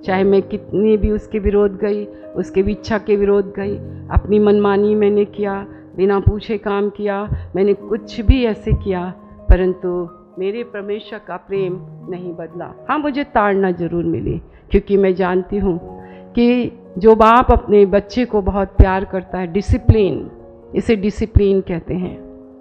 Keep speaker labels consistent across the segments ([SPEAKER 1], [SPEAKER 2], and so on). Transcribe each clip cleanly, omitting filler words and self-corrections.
[SPEAKER 1] चाहे मैं कितनी भी उसके विरोध गई, उसके इच्छा के विरोध गई, अपनी मनमानी मैंने किया, बिना पूछे काम किया, मैंने कुछ भी ऐसे किया, परंतु मेरे परमेश्वर का प्रेम नहीं बदला। हाँ, मुझे ताड़ना जरूर मिली, क्योंकि मैं जानती हूँ कि जो बाप अपने बच्चे को बहुत प्यार करता है, डिसिप्लिन, इसे डिसिप्लिन कहते हैं,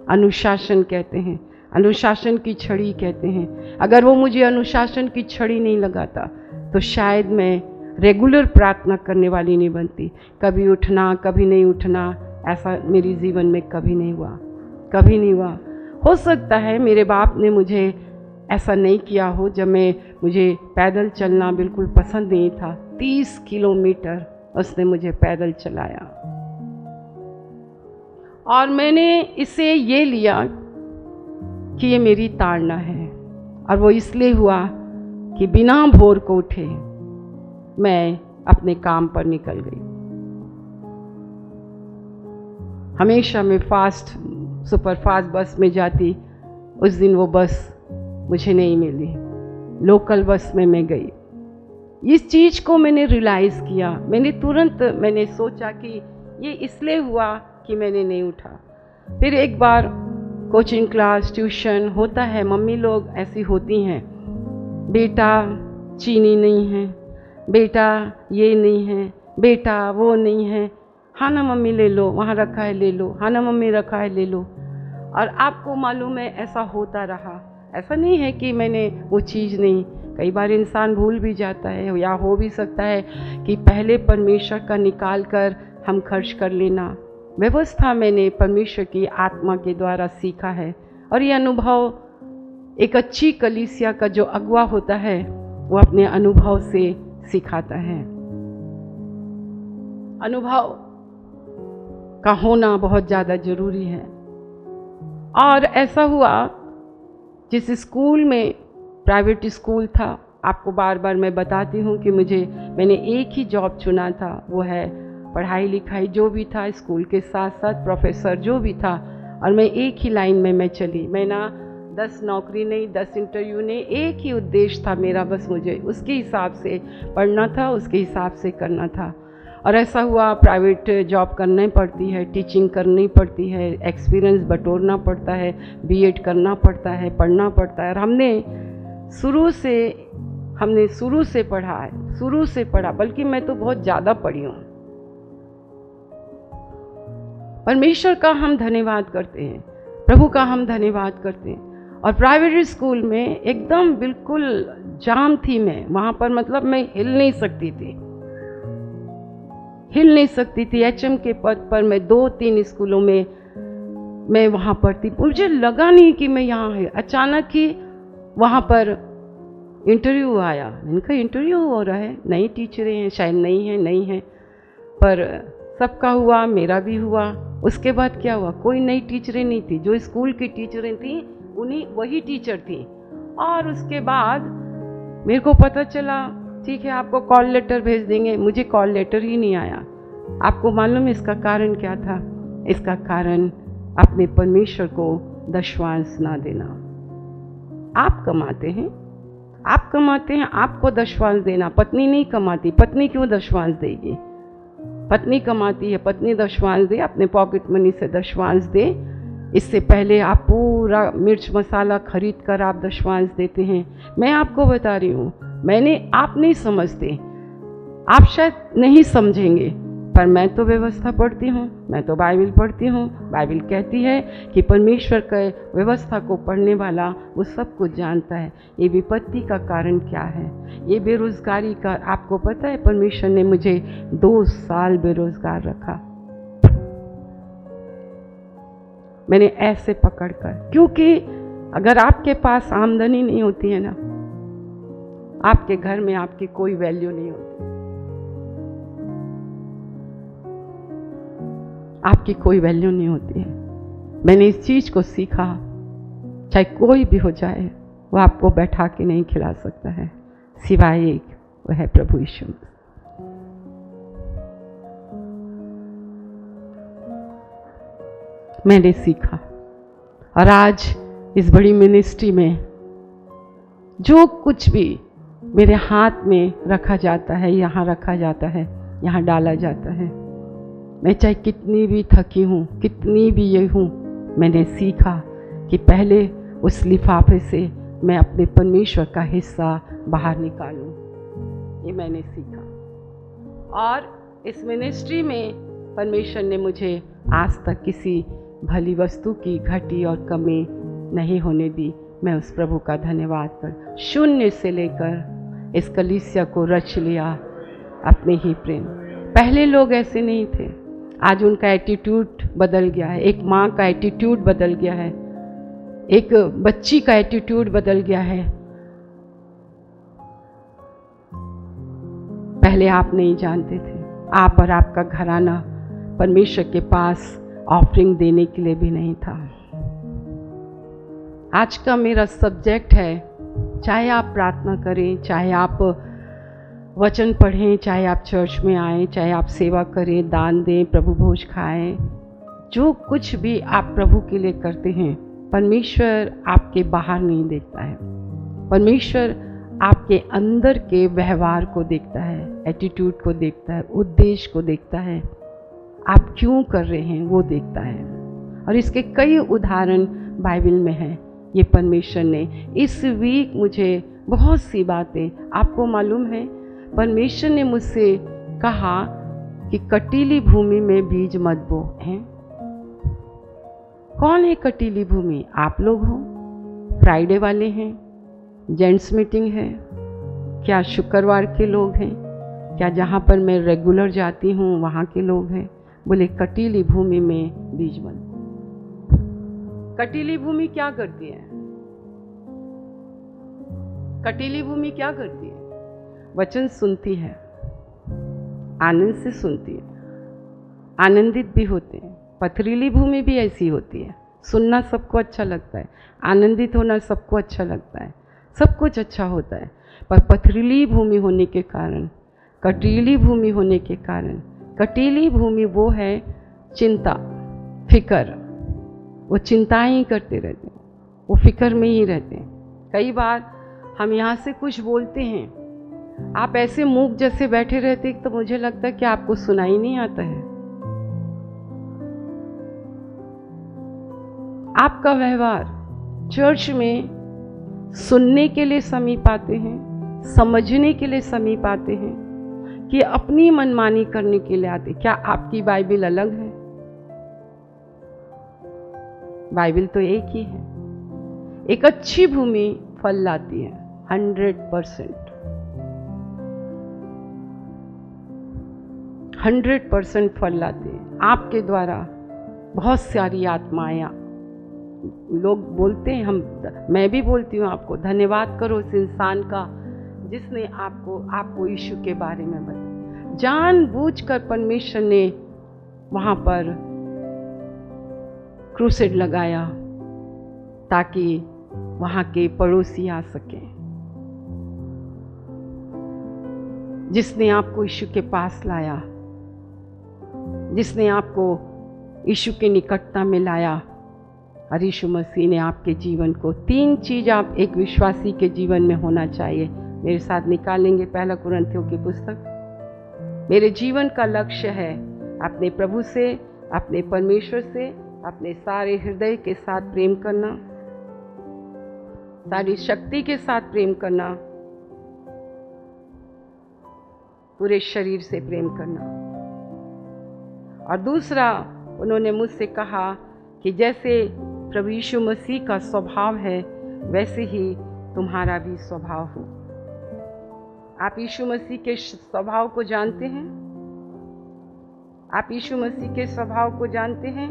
[SPEAKER 1] अनुशासन कहते हैं, अनुशासन की छड़ी कहते हैं। अगर वो मुझे अनुशासन की छड़ी नहीं लगाता तो शायद मैं रेगुलर प्रार्थना करने वाली नहीं बनती। कभी उठना, कभी नहीं उठना, ऐसा मेरे जीवन में कभी नहीं हुआ, कभी नहीं हुआ। हो सकता है मेरे बाप ने मुझे ऐसा नहीं किया हो, जब मुझे पैदल चलना बिल्कुल पसंद नहीं था, 30 किलोमीटर उसने मुझे पैदल चलाया, और मैंने इसे ये लिया कि ये मेरी ताड़ना है। और वो इसलिए हुआ कि बिना भोर को उठे मैं अपने काम पर निकल गई। हमेशा मैं सुपर फास्ट बस में जाती, उस दिन वो बस मुझे नहीं मिली, लोकल बस में मैं गई। इस चीज़ को मैंने रियलाइज़ किया, मैंने सोचा कि ये इसलिए हुआ कि मैंने नहीं उठा। फिर एक बार कोचिंग क्लास, ट्यूशन होता है, मम्मी लोग ऐसी होती हैं, बेटा चीनी नहीं है, बेटा ये नहीं है, बेटा वो नहीं है, हाँ ना मम्मी ले लो, वहाँ रखा है ले लो, हाँ ना मम्मी रखा है ले लो। और आपको मालूम है ऐसा होता रहा। ऐसा नहीं है कि मैंने वो चीज़ नहीं, कई बार इंसान भूल भी जाता है, या हो भी सकता है कि पहले परमेश्वर का निकाल कर हम खर्च कर लेना। व्यवस्था मैंने परमेश्वर की आत्मा के द्वारा सीखा है, और ये अनुभव, एक अच्छी कलीसिया का जो अगुआ होता है वो अपने अनुभव से सिखाता है। अनुभव का होना बहुत ज़्यादा ज़रूरी है। और ऐसा हुआ, जिस स्कूल में, प्राइवेट स्कूल था, आपको बार बार मैं बताती हूँ कि मैंने एक ही जॉब चुना था, वो है पढ़ाई लिखाई जो भी था, स्कूल के साथ साथ प्रोफेसर जो भी था, और मैं एक ही लाइन में मैं चली। मैं ना 10 नौकरी नहीं, 10 इंटरव्यू नहीं, एक ही उद्देश्य था मेरा, बस मुझे उसके हिसाब से पढ़ना था, उसके हिसाब से करना था। और ऐसा हुआ, प्राइवेट जॉब करनी पड़ती है, टीचिंग करनी पड़ती है, एक्सपीरियंस बटोरना पड़ता है, बीएड करना पड़ता है, पढ़ना पड़ता है। और हमने शुरू से पढ़ा, बल्कि मैं तो बहुत ज़्यादा पढ़ी हूँ। परमेश्वर का हम धन्यवाद करते हैं, प्रभु का हम धन्यवाद करते हैं। और प्राइवेट स्कूल में एकदम बिल्कुल जाम थी मैं, वहाँ पर मतलब मैं हिल नहीं सकती थी। एचएम के पद पर मैं 2-3 स्कूलों में मैं वहाँ पढ़ती, मुझे लगा नहीं कि मैं यहाँ है। अचानक ही वहाँ पर इंटरव्यू आया, इनका इंटरव्यू हो रहा है, नई टीचरें हैं, शायद नहीं है, पर सबका हुआ, मेरा भी हुआ। उसके बाद क्या हुआ, कोई नई टीचरें नहीं थी, जो स्कूल की टीचरें थी वही टीचर थी। और उसके बाद मेरे को पता चला, ठीक है आपको कॉल लेटर भेज देंगे, मुझे कॉल लेटर ही नहीं आया। आपको मालूम है इसका कारण क्या था? इसका कारण अपने परमेश्वर को दशवांश ना देना। आप कमाते हैं, आपको दशवांश देना। पत्नी नहीं कमाती, पत्नी क्यों दशवांश देगी? पत्नी कमाती है, पत्नी दशवांश दे, अपने पॉकेट मनी से दशवांश दे। इससे पहले आप पूरा मिर्च मसाला खरीद कर आप दशवांश देते हैं। मैं आपको बता रही हूँ, आप नहीं समझते, आप शायद नहीं समझेंगे, पर मैं तो व्यवस्था पढ़ती हूँ, मैं तो बाइबल पढ़ती हूँ। बाइबल कहती है कि परमेश्वर के व्यवस्था को पढ़ने वाला वो सब कुछ जानता है। ये विपत्ति का कारण क्या है, ये बेरोजगारी का, आपको पता है परमेश्वर ने मुझे 2 साल बेरोजगार रखा, मैंने ऐसे पकड़कर। क्योंकि अगर आपके पास आमदनी नहीं होती है ना, आपके घर में आपकी कोई वैल्यू नहीं होती, आपकी कोई वैल्यू नहीं होती है। मैंने इस चीज़ को सीखा, चाहे कोई भी हो जाए, वो आपको बैठा के नहीं खिला सकता है, सिवाय एक, वो है प्रभु यीशु। मैंने सीखा, और आज इस बड़ी मिनिस्ट्री में जो कुछ भी मेरे हाथ में रखा जाता है, यहाँ रखा जाता है, यहाँ डाला जाता है। मैं चाहे कितनी भी थकी हूँ, कितनी भी ये हूँ, मैंने सीखा कि पहले उस लिफाफे से मैं अपने परमेश्वर का हिस्सा बाहर निकालूं। ये मैंने सीखा। और इस मिनिस्ट्री में परमेश्वर ने मुझे आज तक किसी भली वस्तु की घटी और कमी नहीं होने दी। मैं उस प्रभु का धन्यवाद कर शून्य से लेकर इस कलीसिया को रच लिया अपने ही प्रेम। पहले लोग ऐसे नहीं थे, आज उनका एटीट्यूड बदल गया है। एक माँ का एटीट्यूड बदल गया है, एक बच्ची का एटीट्यूड बदल गया है। पहले आप नहीं जानते थे, आप और आपका घराना परमेश्वर के पास ऑफरिंग देने के लिए भी नहीं था। आज का मेरा सब्जेक्ट है, चाहे आप प्रार्थना करें, चाहे आप वचन पढ़ें, चाहे आप चर्च में आएं, चाहे आप सेवा करें, दान दें, प्रभु भोज खाएं, जो कुछ भी आप प्रभु के लिए करते हैं, परमेश्वर आपके बाहर नहीं देखता है। परमेश्वर आपके अंदर के व्यवहार को देखता है, एटीट्यूड को देखता है, उद्देश्य को देखता है, आप क्यों कर रहे हैं वो देखता है। और इसके कई उदाहरण बाइबल में हैं। ये परमेश्वर ने इस वीक मुझे बहुत सी बातें, आपको मालूम है, परमेश्वर ने मुझसे कहा कि कटीली भूमि में बीज मत बो। हैं कौन है कटीली भूमि? आप लोग हो। फ्राइडे वाले हैं, जेंट्स मीटिंग है, क्या शुक्रवार के लोग हैं, क्या जहाँ पर मैं रेगुलर जाती हूँ वहाँ के लोग हैं? बोले कटीली भूमि में बीज मत बो। कटीली भूमि क्या करती है? कटीली भूमि क्या करती है? वचन सुनती है, आनंद से सुनती है, आनंदित भी होते हैं। पथरीली भूमि भी ऐसी होती है, सुनना सबको अच्छा लगता है, आनंदित होना सबको अच्छा लगता है, सब कुछ अच्छा होता है। पर पथरीली भूमि होने के कारण, कटीली भूमि होने के कारण, कटीली भूमि वो है चिंता, फिकर। वो चिंताएं ही करते रहते हैं, वो फिक्र में ही रहते हैं। कई बार हम यहाँ से कुछ बोलते हैं, आप ऐसे मूक जैसे बैठे रहते तो मुझे लगता है कि आपको सुनाई नहीं आता है। आपका व्यवहार चर्च में सुनने के लिए समीप आते हैं, समझने के लिए समीप आते हैं, कि अपनी मनमानी करने के लिए आते? क्या आपकी बाइबल अलग है? बाइबल तो एक ही है। एक अच्छी भूमि फल लाती है 100%। 100% फल लाती है। आपके द्वारा बहुत सारी आत्माएं, लोग बोलते हैं, मैं भी बोलती हूँ आपको, धन्यवाद करो उस इंसान का जिसने आपको यीशु के बारे में बताया। जानबूझकर परमेश्वर ने वहाँ पर क्रूसेड लगाया ताकि वहाँ के पड़ोसी आ सकें। जिसने आपको यीशु के पास लाया, जिसने आपको यीशु के निकटता में लाया, और यीशु मसीह ने आपके जीवन को, 3 चीज़ आप एक विश्वासी के जीवन में होना चाहिए। मेरे साथ निकालेंगे 1 कुरिन्थियों की पुस्तक। मेरे जीवन का लक्ष्य है अपने प्रभु से, अपने परमेश्वर से, अपने सारे हृदय के साथ प्रेम करना, सारी शक्ति के साथ प्रेम करना, पूरे शरीर से प्रेम करना। और दूसरा, उन्होंने मुझसे कहा कि जैसे प्रभु यीशु मसीह का स्वभाव है वैसे ही तुम्हारा भी स्वभाव हो। आप यीशु मसीह के स्वभाव को जानते हैं? आप यीशु मसीह के स्वभाव को जानते हैं?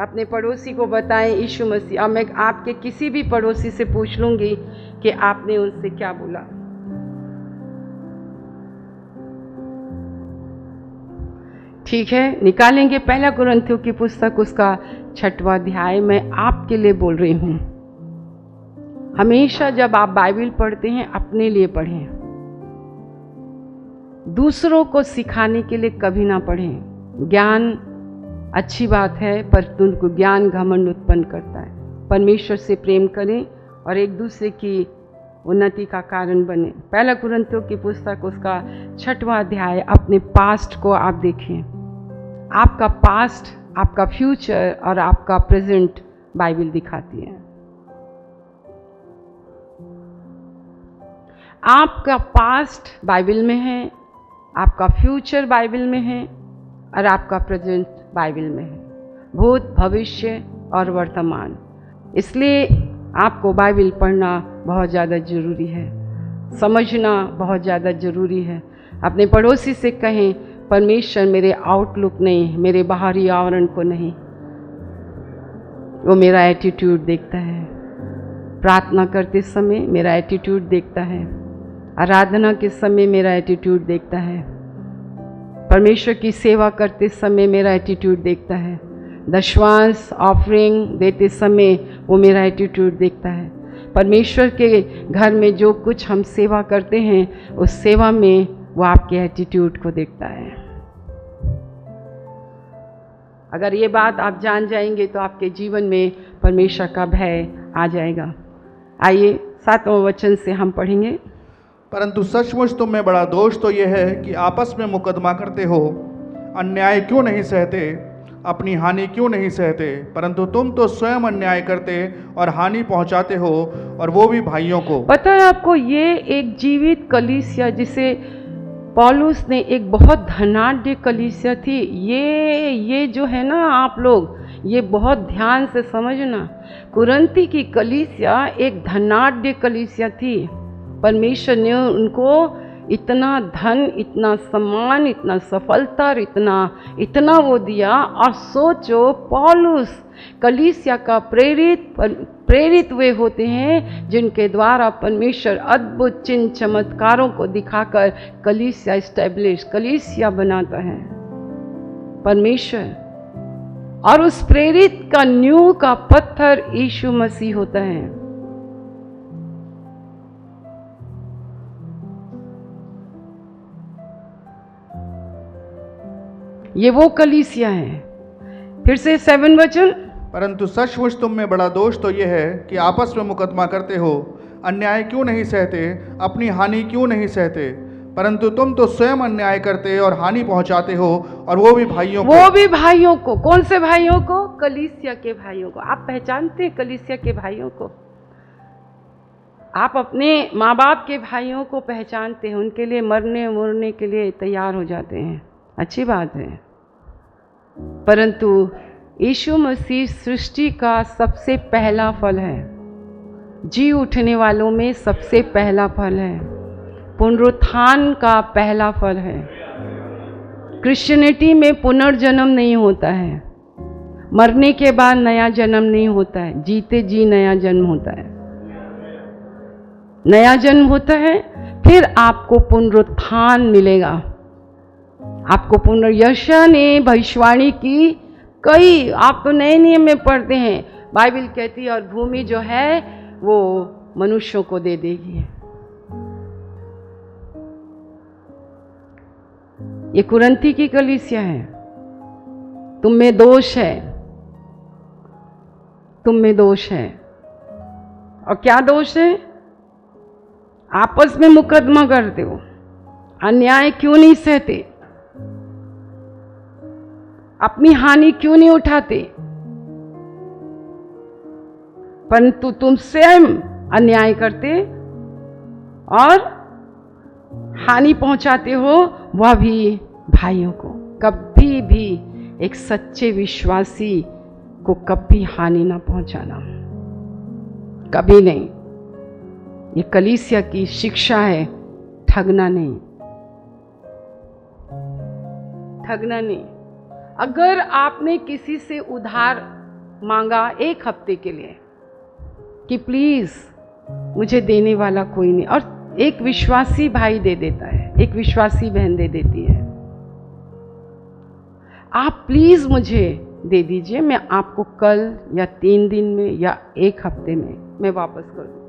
[SPEAKER 1] अपने पड़ोसी को बताएं यीशु मसीह। अब मैं आपके किसी भी पड़ोसी से पूछ लूंगी कि आपने उनसे क्या बोला। ठीक है, निकालेंगे 1 कुरिन्थियों की पुस्तक, उसका 6वां अध्याय। मैं आपके लिए बोल रही हूँ। हमेशा जब आप बाइबल पढ़ते हैं अपने लिए पढ़ें, दूसरों को सिखाने के लिए कभी ना पढ़ें। ज्ञान अच्छी बात है, पर तुमको ज्ञान घमंड उत्पन्न करता है। परमेश्वर से प्रेम करें और एक दूसरे की उन्नति का कारण बने। पहला कुरिन्थियों की पुस्तक उसका 6वां अध्याय, अपने पास्ट को आप देखें। आपका पास्ट, आपका फ्यूचर और आपका प्रेजेंट बाइबल दिखाती है। आपका पास्ट बाइबल में है, आपका फ्यूचर बाइबल में है और आपका प्रेजेंट बाइबल में है, भूत, भविष्य और वर्तमान। इसलिए आपको बाइबल पढ़ना बहुत ज़्यादा ज़रूरी है, समझना बहुत ज़्यादा ज़रूरी है। अपने पड़ोसी से कहें, परमेश्वर मेरे आउटलुक नहीं, मेरे बाहरी आवरण को नहीं, वो मेरा एटीट्यूड देखता है। प्रार्थना करते समय मेरा एटीट्यूड देखता है, आराधना के समय मेरा एटीट्यूड देखता है, परमेश्वर की सेवा करते समय मेरा एटीट्यूड देखता है, दशवांश ऑफरिंग देते समय वो मेरा एटीट्यूड देखता है। परमेश्वर के घर में जो कुछ हम सेवा करते हैं, उस सेवा में वो आपके एटीट्यूड को देखता है। अगर ये बात आप जान जाएंगे तो आपके जीवन में परमेश्वर का भय आ जाएगा। आइए 7वां वचन से हम पढ़ेंगे।
[SPEAKER 2] परंतु सचमुच तुम में बड़ा दोष तो यह है कि आपस में मुकदमा करते हो, अन्याय क्यों नहीं सहते, अपनी हानि क्यों नहीं सहते। परंतु तुम तो स्वयं अन्याय करते और हानि पहुंचाते हो, और वो भी भाइयों को। पता
[SPEAKER 1] है आपको, ये एक जीवित कलीसिया, जिसे पौलुस ने एक बहुत धनाढ्य कलीसिया थी, ये जो है ना, आप लोग ये बहुत ध्यान से समझना। कुरिन्थी की कलीसिया एक धनाढ्य कलीसिया थी। परमेश्वर ने उनको इतना धन, इतना सम्मान, इतना सफलता, इतना वो दिया। और सोचो, पौलुस कलीसिया का प्रेरित वे होते हैं जिनके द्वारा परमेश्वर अद्भुत चिन्ह चमत्कारों को दिखाकर कलीसिया बनाता है परमेश्वर। और उस प्रेरित का नींव का पत्थर यीशु मसीह होता है। ये वो कलीसिया है। फिर से 7 वचन।
[SPEAKER 2] परंतु सचमुच तुम में बड़ा दोष तो यह है कि आपस में मुकदमा करते हो, अन्याय क्यों नहीं सहते, अपनी हानि क्यों नहीं सहते। परंतु तुम तो स्वयं अन्याय करते और हानि पहुंचाते हो, और वो भी भाइयों को।
[SPEAKER 1] कौन से भाइयों को? कलीसिया के भाइयों को। आप पहचानते हैं कलीसिया के भाइयों को? आप अपने माँ बाप के भाइयों को पहचानते हैं, उनके लिए मरने के लिए तैयार हो जाते हैं, अच्छी बात है। परंतु यीशु मसीह सृष्टि का सबसे पहला फल है, जी उठने वालों में सबसे पहला फल है, पुनरुत्थान का पहला फल है। क्रिश्चियनिटी में पुनर्जन्म नहीं होता है, मरने के बाद नया जन्म नहीं होता है, जीते जी नया जन्म होता है। नया जन्म होता है, फिर आपको पुनरुत्थान मिलेगा। आपको यशायाह ने भविष्यवाणी की कई, आप तो नए नियम में पढ़ते हैं, बाइबल कहती है और भूमि जो है वो मनुष्यों को दे देगी। ये कुरिन्थी की कलीसिया है। तुम में दोष है, तुम में दोष है। और क्या दोष है? आपस में मुकदमा करते हो, अन्याय क्यों नहीं सहते, अपनी हानि क्यों नहीं उठाते। परंतु तुम स्वयं अन्याय करते और हानि पहुंचाते हो, वह भी भाइयों को। कभी भी एक सच्चे विश्वासी को कभी हानि ना पहुंचाना, कभी नहीं। ये कलीसिया की शिक्षा है, ठगना नहीं, ठगना नहीं। अगर आपने किसी से उधार मांगा 1 हफ्ते के लिए कि प्लीज मुझे देने वाला कोई नहीं, और एक विश्वासी भाई दे देता है, एक विश्वासी बहन दे देती है, आप प्लीज मुझे दे दीजिए, मैं आपको कल या 3 दिन में या 1 हफ्ते में मैं वापस कर दूं,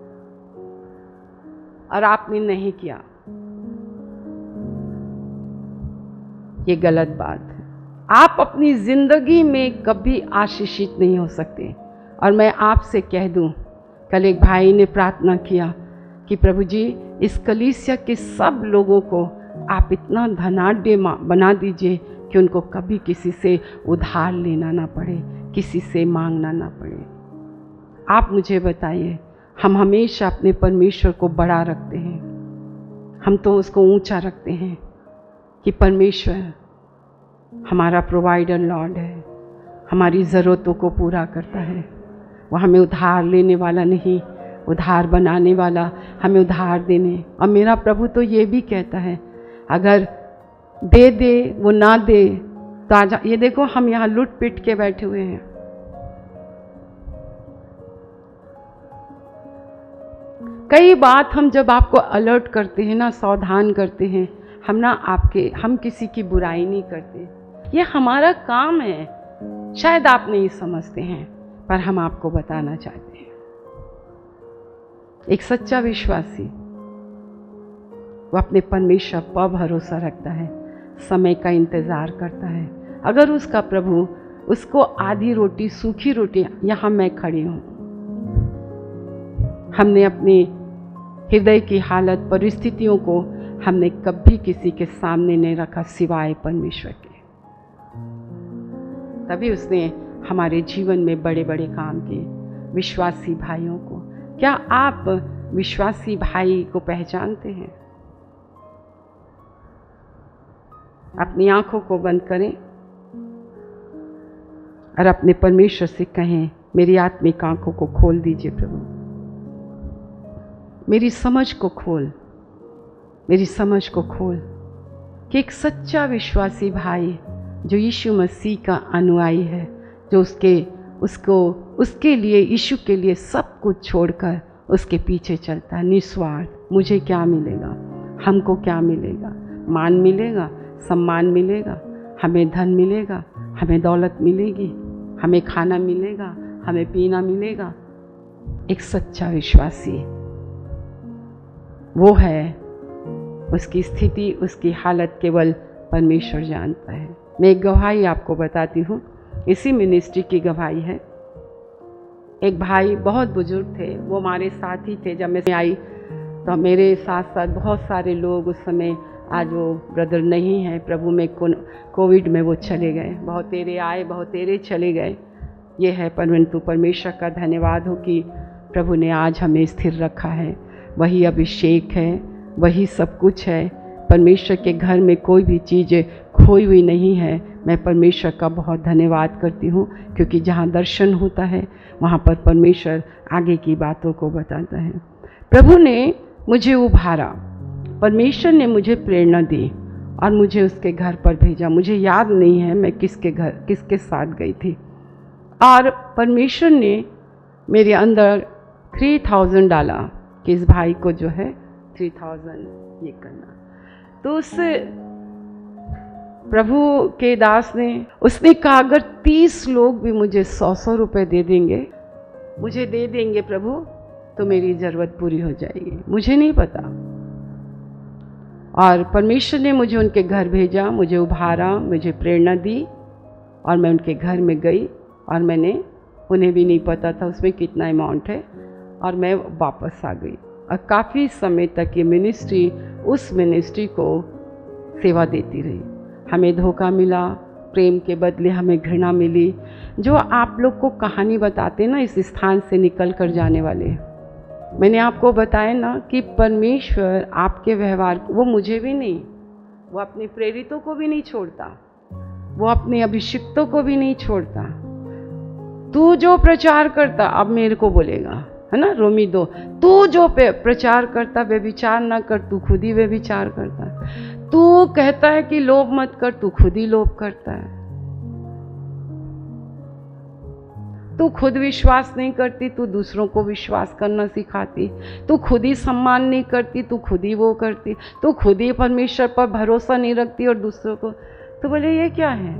[SPEAKER 1] और आपने नहीं किया, ये गलत बात है। आप अपनी जिंदगी में कभी आशीषित नहीं हो सकते। और मैं आपसे कह दूं, कल एक भाई ने प्रार्थना किया कि प्रभु जी इस कलीसिया के सब लोगों को आप इतना धनाढ्य बना दीजिए कि उनको कभी किसी से उधार लेना ना पड़े, किसी से मांगना ना पड़े। आप मुझे बताइए, हम हमेशा अपने परमेश्वर को बड़ा रखते हैं, हम तो उसको ऊंचा रखते हैं कि परमेश्वर हमारा प्रोवाइडर लॉर्ड है, हमारी ज़रूरतों को पूरा करता है। वो हमें उधार लेने वाला नहीं, उधार बनाने वाला, हमें उधार देने। और मेरा प्रभु तो ये भी कहता है अगर दे दे वो ना दे तो आजा। ये देखो हम यहाँ लुट पिट के बैठे हुए हैं। कई बात हम जब आपको अलर्ट करते हैं ना, सावधान करते हैं, हम किसी की बुराई नहीं करते, ये हमारा काम है। शायद आप नहीं समझते हैं पर हम आपको बताना चाहते हैं। एक सच्चा विश्वासी वो अपने परमेश्वर पर भरोसा रखता है, समय का इंतजार करता है। अगर उसका प्रभु उसको आधी रोटी, सूखी रोटी, यहाँ मैं खड़ी हूँ, हमने अपने हृदय की हालत, परिस्थितियों को हमने कभी किसी के सामने नहीं रखा सिवाय परमेश्वर के। तभी उसने हमारे जीवन में बड़े बड़े काम किए। विश्वासी भाइयों को, क्या आप विश्वासी भाई को पहचानते हैं? अपनी आंखों को बंद करें और अपने परमेश्वर से कहें, मेरी आत्मिक आंखों को खोल दीजिए प्रभु, मेरी समझ को खोल, मेरी समझ को खोल कि एक सच्चा विश्वासी भाई जो यीशु मसीह का अनुयायी है, जो उसके लिए, यीशु के लिए सब कुछ छोड़कर उसके पीछे चलता है निस्वार्थ। मुझे क्या मिलेगा, हमको क्या मिलेगा, मान मिलेगा, सम्मान मिलेगा, हमें धन मिलेगा, हमें दौलत मिलेगी, हमें खाना मिलेगा, हमें पीना मिलेगा। एक सच्चा विश्वासी वो है, उसकी स्थिति, उसकी हालत केवल परमेश्वर जानता है। मैं एक गवाही आपको बताती हूँ, इसी मिनिस्ट्री की गवाही है। एक भाई बहुत बुजुर्ग थे, वो हमारे साथ ही थे। जब मैं आई तो मेरे साथ साथ बहुत सारे लोग, उस समय आज वो ब्रदर नहीं हैं प्रभु में, कोविड में वो चले गए। बहुत तेरे आए, बहुत तेरे चले गए। ये है, परंतु परमेश्वर का धन्यवाद हो कि प्रभु ने आज हमें स्थिर रखा है। वही अभिषेक है, वही सब कुछ है। परमेश्वर के घर में कोई भी चीज़ खोई हुई नहीं है। मैं परमेश्वर का बहुत धन्यवाद करती हूँ, क्योंकि जहाँ दर्शन होता है वहाँ पर परमेश्वर आगे की बातों को बताता है। प्रभु ने मुझे उभारा, परमेश्वर ने मुझे प्रेरणा दी और मुझे उसके घर पर भेजा। मुझे याद नहीं है मैं किसके साथ गई थी, और परमेश्वर ने मेरे अंदर 3000 डाला कि इस भाई को जो है 3000 ये करना। तो उस प्रभु के दास ने, उसने कहा अगर 30 लोग भी मुझे 100 रुपए दे देंगे, मुझे दे देंगे प्रभु, तो मेरी ज़रूरत पूरी हो जाएगी। मुझे नहीं पता, और परमेश्वर ने मुझे उनके घर भेजा, मुझे उभारा, मुझे प्रेरणा दी, और मैं उनके घर में गई और मैंने, उन्हें भी नहीं पता था उसमें कितना अमाउंट है, और मैं वापस आ गई। और काफ़ी समय तक ये मिनिस्ट्री, उस मिनिस्ट्री को सेवा देती रही। हमें धोखा मिला, प्रेम के बदले हमें घृणा मिली। जो आप लोग को कहानी बताते ना, इस स्थान से निकल कर जाने वाले, मैंने आपको बताया ना कि परमेश्वर आपके व्यवहार, वो मुझे भी नहीं, वो अपने प्रेरितों को भी नहीं छोड़ता, वो अपने अभिषिक्तों को भी नहीं छोड़ता। तू जो प्रचार करता, अब मेरे को बोलेगा, है ना, रोमी 2, तू जो प्रचार करता व्यभिचार ना कर, तू खुद ही व्यभिचार करता। तू कहता है कि लोभ मत कर, तू खुद ही लोभ करता है। तू खुद विश्वास नहीं करती, तू दूसरों को विश्वास करना सिखाती। तू खुद ही सम्मान नहीं करती, तू खुद ही वो करती। तू खुद ही परमेश्वर पर भरोसा नहीं रखती और दूसरों को। तो बोले ये क्या है,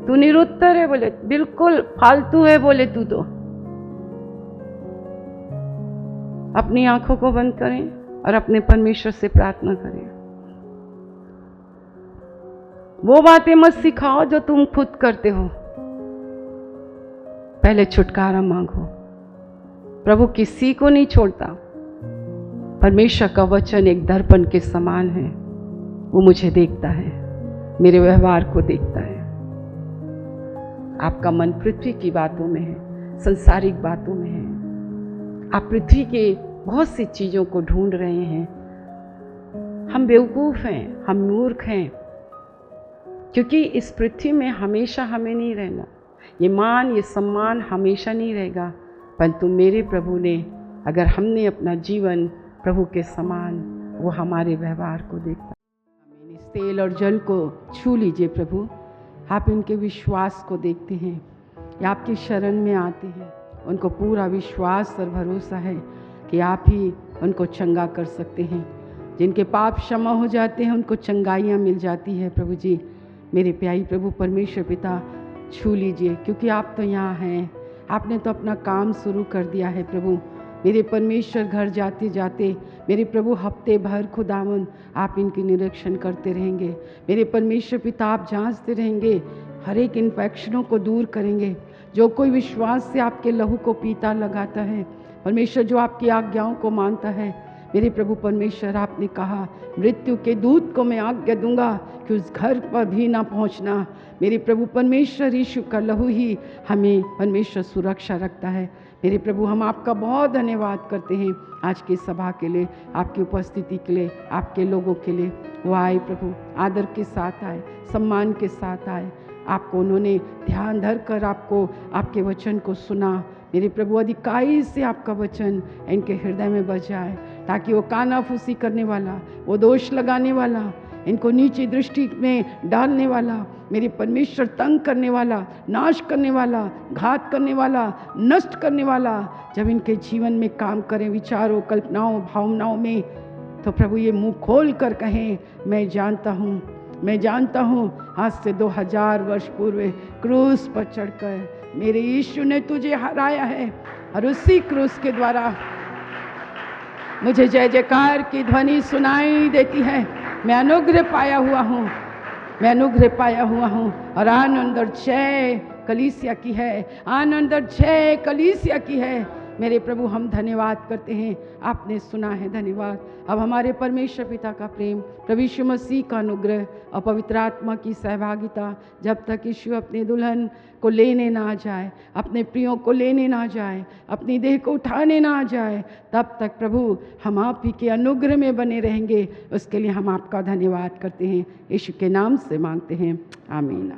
[SPEAKER 1] तू निरुत्तर है। बोले बिल्कुल फालतू है। बोले तू तो। अपनी आंखों को बंद करें और अपने परमेश्वर से प्रार्थना करें। वो बातें मत सिखाओ जो तुम खुद करते हो। पहले छुटकारा मांगो। प्रभु किसी को नहीं छोड़ता। परमेश्वर का वचन एक दर्पण के समान है, वो मुझे देखता है, मेरे व्यवहार को देखता है। आपका मन पृथ्वी की बातों में है, संसारिक बातों में है। आप पृथ्वी के बहुत सी चीज़ों को ढूंढ रहे हैं। हम बेवकूफ़ हैं, हम मूर्ख हैं, क्योंकि इस पृथ्वी में हमेशा हमें नहीं रहना। ये मान, ये सम्मान हमेशा नहीं रहेगा, परंतु मेरे प्रभु ने, अगर हमने अपना जीवन प्रभु के समान, वो हमारे व्यवहार को देखता है। इस तेल और जल को छू लीजिए प्रभु। आप इनके विश्वास को देखते हैं, या आपकी शरण में आते हैं। उनको पूरा विश्वास और भरोसा है कि आप ही उनको चंगा कर सकते हैं। जिनके पाप क्षमा हो जाते हैं, उनको चंगाइयाँ मिल जाती है। प्रभु जी, मेरे प्यारी प्रभु परमेश्वर पिता, छू लीजिए, क्योंकि आप तो यहाँ हैं। आपने तो अपना काम शुरू कर दिया है प्रभु। मेरे परमेश्वर, घर जाते जाते मेरे प्रभु हफ्ते भर खुदावन आप इनकी निरीक्षण करते रहेंगे। मेरे परमेश्वर पिता, आप जांचते रहेंगे, हर एक इन्फेक्शनों को दूर करेंगे। जो कोई विश्वास से आपके लहू को पीता लगाता है परमेश्वर, जो आपकी आज्ञाओं को मानता है, मेरे प्रभु परमेश्वर, आपने कहा मृत्यु के दूत को मैं आज्ञा दूंगा कि उस घर पर भी ना पहुंचना। मेरे प्रभु परमेश्वर, यीशु का लहू ही हमें परमेश्वर सुरक्षा रखता है। मेरे प्रभु, हम आपका बहुत धन्यवाद करते हैं आज की सभा के लिए, आपकी उपस्थिति के लिए, आपके लोगों के लिए। वो आए प्रभु, आदर के साथ आए, सम्मान के साथ आए। आपको उन्होंने ध्यान धर कर आपको, आपके वचन को सुना। मेरे प्रभु, अधिकाई से आपका वचन इनके हृदय में बच जाए, ताकि वो कानाफूसी करने वाला, वो दोष लगाने वाला, इनको नीची दृष्टि में डालने वाला, मेरे परमेश्वर तंग करने वाला, नाश करने वाला, घात करने वाला, नष्ट करने वाला, जब इनके जीवन में काम करें, विचारों, कल्पनाओं, भावनाओं में, तो प्रभु ये मुंह खोल कर कहें, मैं जानता हूँ आज से 2000 वर्ष पूर्व क्रूस पर चढ़कर मेरे यीशु ने तुझे हराया है, और उसी क्रूस के द्वारा मुझे जय जयकार की ध्वनि सुनाई देती है। मैं अनुग्रह पाया हुआ हूँ, और आनंद और जय कलीसिया की है, आनंद और जय कलीसिया की है। मेरे प्रभु, हम धन्यवाद करते हैं, आपने सुना है, धन्यवाद। अब हमारे परमेश्वर पिता का प्रेम, प्रभु यीशु मसीह का अनुग्रह और पवित्र आत्मा की सहभागिता, जब तक यीशु अपने दुल्हन को लेने ना जाए, अपने प्रियों को लेने ना जाए, अपनी देह को उठाने ना जाए, तब तक प्रभु हम आप ही के अनुग्रह में बने रहेंगे। उसके लिए हम आपका धन्यवाद करते हैं, यीशु के नाम से मांगते हैं, आमीन।